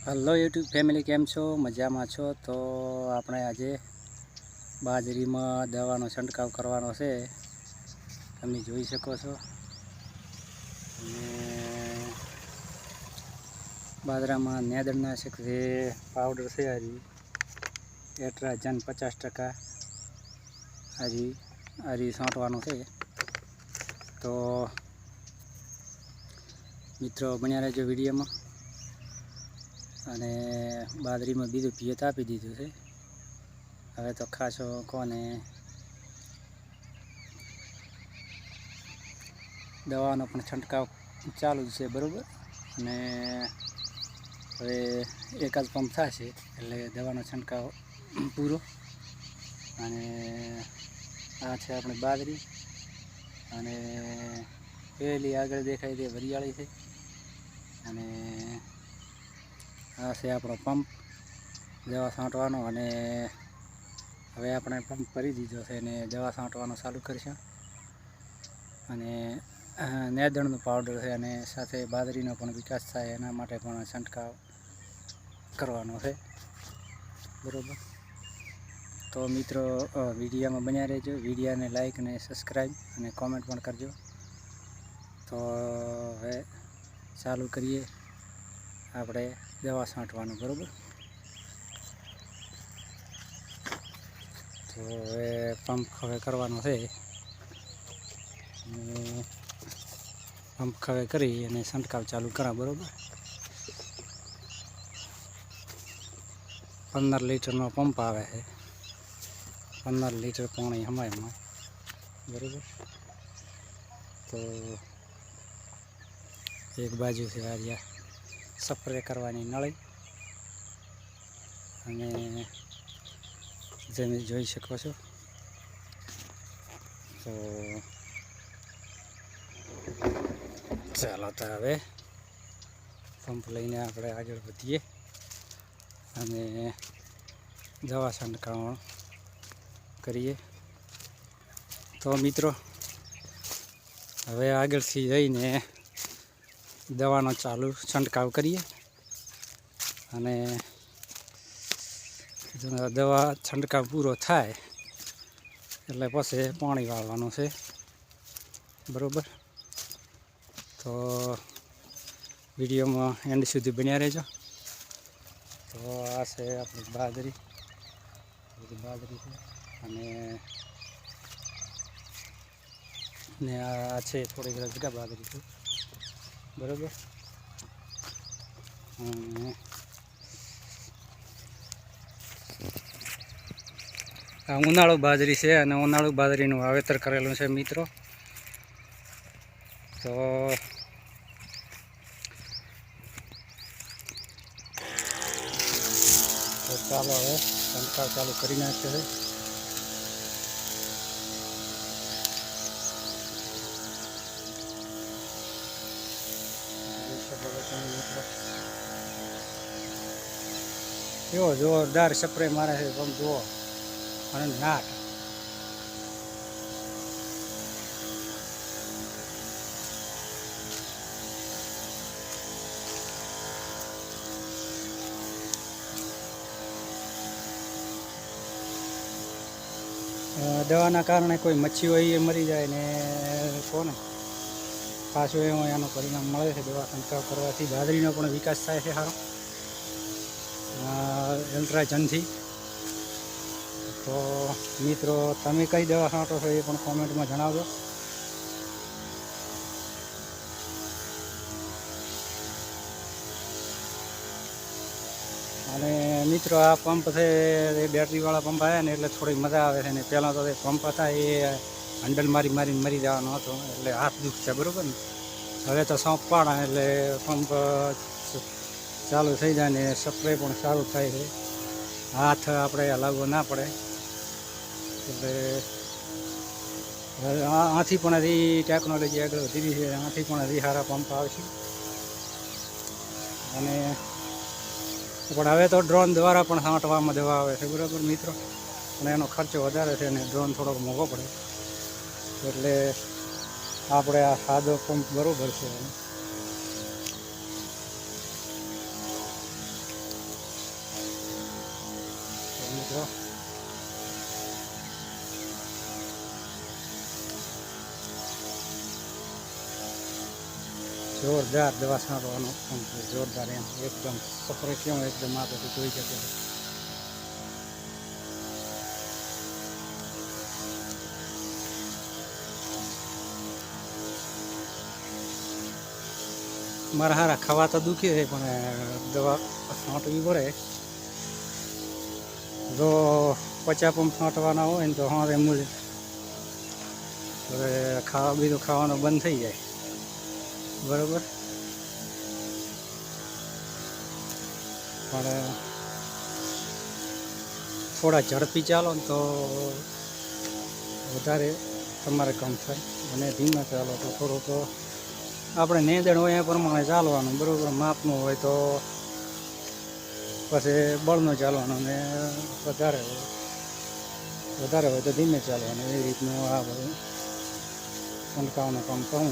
Hello YouTube family, કેમ છો? મજામાં છો? તો આપણે આજે બાજરીમાં દવાનો છંટકાવ કરવાનો છે, તમે જોઈ શકો છો. અને બાજરામાં નેદળનાશક જે પાવડર છે એટ્રાજન 50% હરી છાંટવાનું છે. તો મિત્રો બન્યા રહેજો વિડીયોમાં. અને બાજરીમાં બીજું પિયત આપી દીધું છે. હવે તો ખાસો કોને દવાનો પણ છંટકાવ ચાલુ છે, બરાબર. અને હવે એકાદ પંપ થશે એટલે દવાનો છંટકાવ પૂરો. અને આ છે આપણે બાજરી, અને પેલી આગળ દેખાય તે વરિયાળી છે. અને આ છે આપણો પંપ દવા છાંટવાનો. અને હવે આપણે પંપ ભરી દીધો છે અને દવા છાંટવાનું ચાલુ કરીશું. અને નેદણનો પાવડર છે, અને સાથે બાજરીનો પણ વિકાસ થાય એના માટે પણ છંટકાવ કરવાનો છે, બરાબર. તો મિત્રો વિડીયોમાં બન્યા રહેજો. વિડીયોને લાઈક અને સબસ્ક્રાઈબ અને કોમેન્ટ પણ કરજો. તો હવે ચાલુ કરીએ આપણે દવા છાંટવાનું, બરાબર. તો હવે પંપ હવે કરવાનો છે. પંપ હવે કરી અને છંટકાવ ચાલુ કરા, બરાબર. 15 લીટરનો પંપ આવે છે. 15 લીટર પાણી હમાયમાં, બરાબર. તો એક બાજુ છે આ સ્પ્રે કરવાની નળી, અને તમે જોઈ શકો છો. તો ચાલો, તો હવે પંપ લઈને આપણે આગળ વધીએ અને દવા છંટકાવ કરીએ. તો મિત્રો હવે આગળથી જઈને દવાનો ચાલુ છંટકાવ કરીએ. અને દવા છંટકાવ પૂરો થાય એટલે પછી પાણી વાળવાનું છે, બરાબર. તો વિડીયોમાં એન્ડ સુધી બન્યા રહેજો. તો આ છે આપણી બાજરી છે. અને આ છે થોડી રજગા બાજરી છે, બરાબર. આ ઉનાળુ બાજરી છે, અને ઉનાળુ બાજરીનું વાવેતર કરેલું છે, મિત્રો. તો ચાલો હવે છંટકાવ ચાલુ કરી નાખ્યો છે. એવો જોરદાર સ્પ્રે મારે છે પંપ, જુઓ. અને નાટ દવાના કારણે કોઈ મચ્છી હોય એ મરી જાય ને કોને પાછું એમાં એનું પરિણામ મળે છે. દવા છંટકાવ કરવાથી બાજરીનો પણ વિકાસ થાય છે સારો, એલ્ટ્રાજનથી. તો મિત્રો તમે કઈ દવા છાંટો છો એ પણ કોમેન્ટમાં જણાવજો. અને મિત્રો આ પંપ છે એ બેટરીવાળા પંપ આવ્યા ને એટલે થોડી મજા આવે છે. ને પહેલાં તો એ પંપ હતા એ હંડલ મારીને મરી જવાનો હતો, એટલે હાથ દુખ છે, બરાબર ને. હવે તો સોંપ પાડા એટલે પંપ ચાલુ થઈ જાય ને સ્પ્રે પણ ચાલુ થાય છે. હાથ આપણે હલાવવો ના પડે. એટલે આથી પણ હજી ટેકનોલોજી આગળ વધી છે. આથી પણ હજી સારા પંપ આવશે. અને પણ હવે તો ડ્રોન દ્વારા પણ છાંટવામાં દવા આવે છે, બરાબર મિત્રો. અને એનો ખર્ચો વધારે છે અને ડ્રોન થોડોક મોંઘો પડે, એટલે આપણે આ સાદો પંપ બરાબર છે. મિત્રો. જોરદાર દવા છાંટવાનો પંપ છે, જોરદાર એમ એકદમ સફરે કેમ એકદમ આપણે જોઈ શકે છે. મારા હારા ખાવા તો દુખી છે પણ દવા છાંટવી પડે. જો 50 પંપ છાંટવાના હોય ને તો હા મૂલ્ય હવે ખાવા બીજું ખાવાનું બંધ થઈ જાય, બરાબર. પણ થોડા ઝડપી ચાલો ને તો વધારે તમારે કામ થાય, અને ધીમે ચાલો તો થોડુંક આપણે નેદણ હોય એ પ્રમાણે ચાલવાનું, બરાબર. માપનું હોય તો પછી બળનું ચાલવાનું, ને વધારે હોય તો ધીમે ચાલવાનું. એ રીતનું આ બધું છંટકાવનું કામ કહું.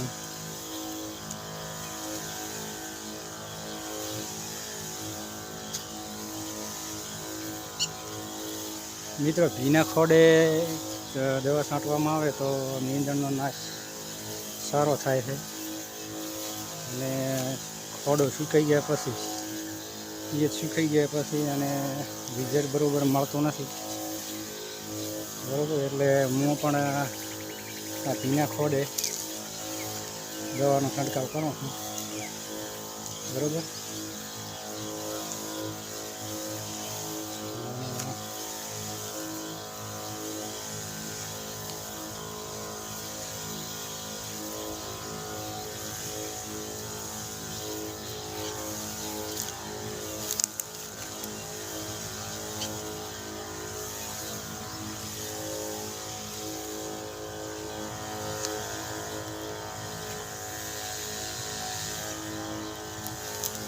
મિત્રો, ભીના ખોડે દવા છાંટવામાં આવે તો નીંદણનો નાશ સારો થાય છે, અને ખોડો સુકાઈ ગયા પછી અને રિઝલ્ટ બરાબર મળતું નથી, બરાબર. એટલે હું પણ આ ભીના ખોડે દવાનો છંટકાવ કરું છું, બરાબર.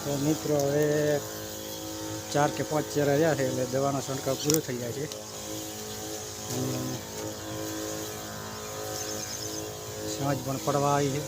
તો મિત્રો, હવે 4 કે 5 ચેરા રહ્યા છે એટલે દવાનો છંટકાવ પૂરો થઈ જાય છે. અને સાંજ પણ પડવા આવી છે.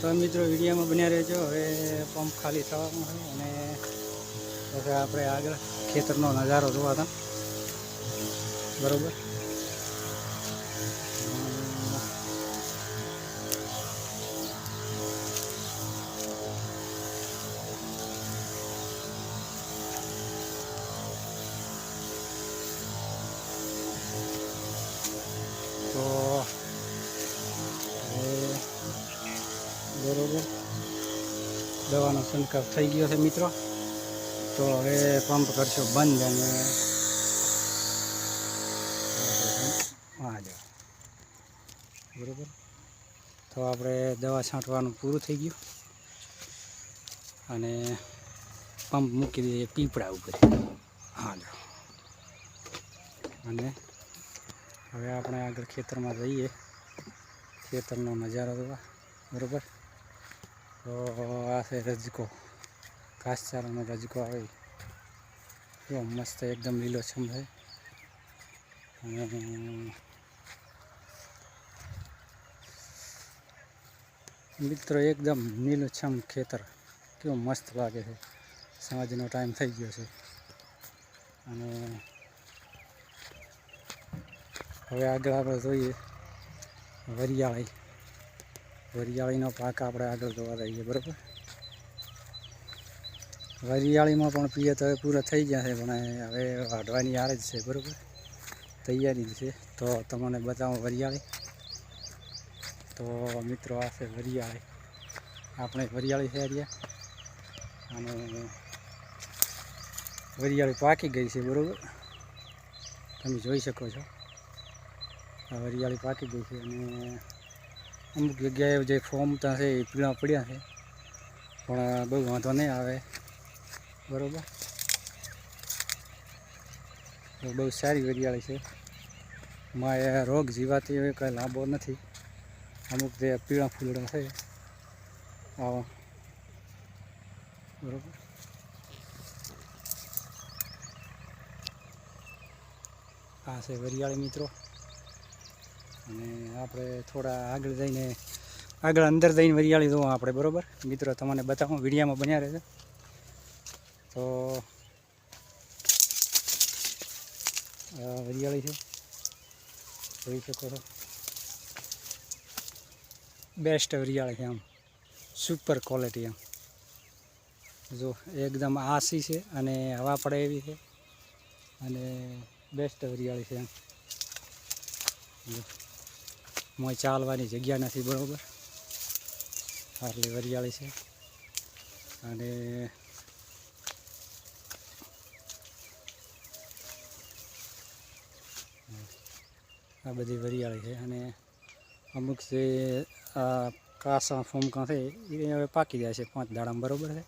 તો મિત્રો, વિડીયોમાં બન્યા રહેજો. હવે પંપ ખાલી થવાનું હોય અને પછી આપણે આગળ ખેતરનો નજારો જોવા, બરાબર. તો બરોબર, દવાનો છંટકાવ થઈ ગયો છે મિત્રો. તો હવે પંપ કરશો બંધ અને બરોબર. તો આપણે દવા છાંટવાનું પૂરું થઈ ગયું અને પંપ મૂકી દઈએ પીપળા ઉપર. અને હવે આપણે આગળ ખેતરમાં જઈએ, ખેતરનો નજારો જોવા, બરાબર. તો આ છે રજકો, ઘાસચારાનો રજકો આવે, એવો મસ્ત એકદમ લીલોછમ છે. અને મિત્રો, એકદમ લીલોછમ ખેતર કેવું મસ્ત લાગે છે. સાંજનો ટાઈમ થઈ ગયો છે અને હવે આગળ આપણે જોઈએ વરિયાળીનો પાક આપણે આગળ જોવા જઈએ, બરાબર. વરિયાળીમાં પણ પિયત હવે પૂરા થઈ ગયા છે, પણ હવે વાઢવાની યાર જ છે, બરાબર, તૈયારી જ છે. તો તમને બતાવું વરિયાળી. તો મિત્રો આ છે વરિયાળી, આપણે વરિયાળી છે રહ્યા, અને વરિયાળી પાકી ગઈ છે, બરાબર, તમે જોઈ શકો છો. આ વરિયાળી પાકી ગઈ છે, અને અમુક જગ્યાએ જે ફોર્મ ત્યાં છે એ પીળા પડ્યા છે, પણ બહુ વાંધો નહીં આવે, બરાબર. બહુ સારી વરિયાળી છે, એમાં રોગ જીવાતી એવી કંઈ લાંબો નથી. અમુક જે પીળા ફૂલડા છે આવા, બરાબર. આ છે વરિયાળી મિત્રો, અને આપણે થોડા આગળ જઈને અંદર જઈને વરિયાળી જોવા આપણે, બરાબર મિત્રો, તમને બતાવું, વિડીયામાં બન્યા રહેશે. તો વરિયાળી છે, જોઈ શકો છો, બેસ્ટ વરિયાળી છે, આમ સુપર ક્વોલિટી, આમ જો એકદમ આસી છે, અને હવા પડે એવી છે, અને બેસ્ટ વરિયાળી છે. આમ મોય ચાલવાની જગ્યા નથી, બરાબર, આટલી વરિયાળી છે. અને આ બધી વરિયાળી છે, અને અમુક જે આ કાસા ફોમકા છે એ હવે પાકી જાય છે 5 દાડામાં, બરાબર છે.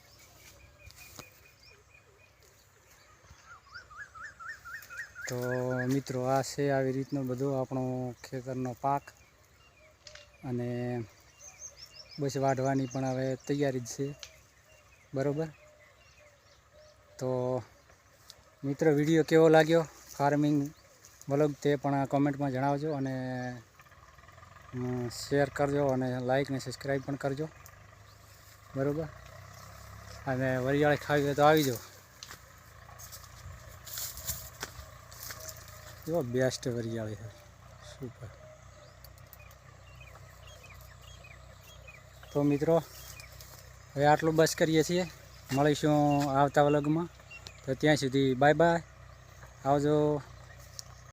તો મિત્રો આ છે આવી રીતનો બધો આપણો ખેતરનો પાક, અને બસ વાઢવાની પણ હવે તૈયારી જ છે, બરાબર. તો મિત્રો વિડીયો કેવો લાગ્યો ફાર્મિંગ વ્લોગ તે પણ કોમેન્ટમાં જણાવજો, અને શેર કરજો, અને લાઈક ને સબસ્ક્રાઈબ પણ કરજો, બરાબર. અને વરિયાળી ખાવી હોય તો આવી જાઓ, જો બેસ્ટ વરિયાળી છે, સુપર. તો મિત્રો હવે આટલું બસ કરીએ છીએ, મળીશું આવતા વ્લોગમાં. તો ત્યાં સુધી બાય બાય, આવજો.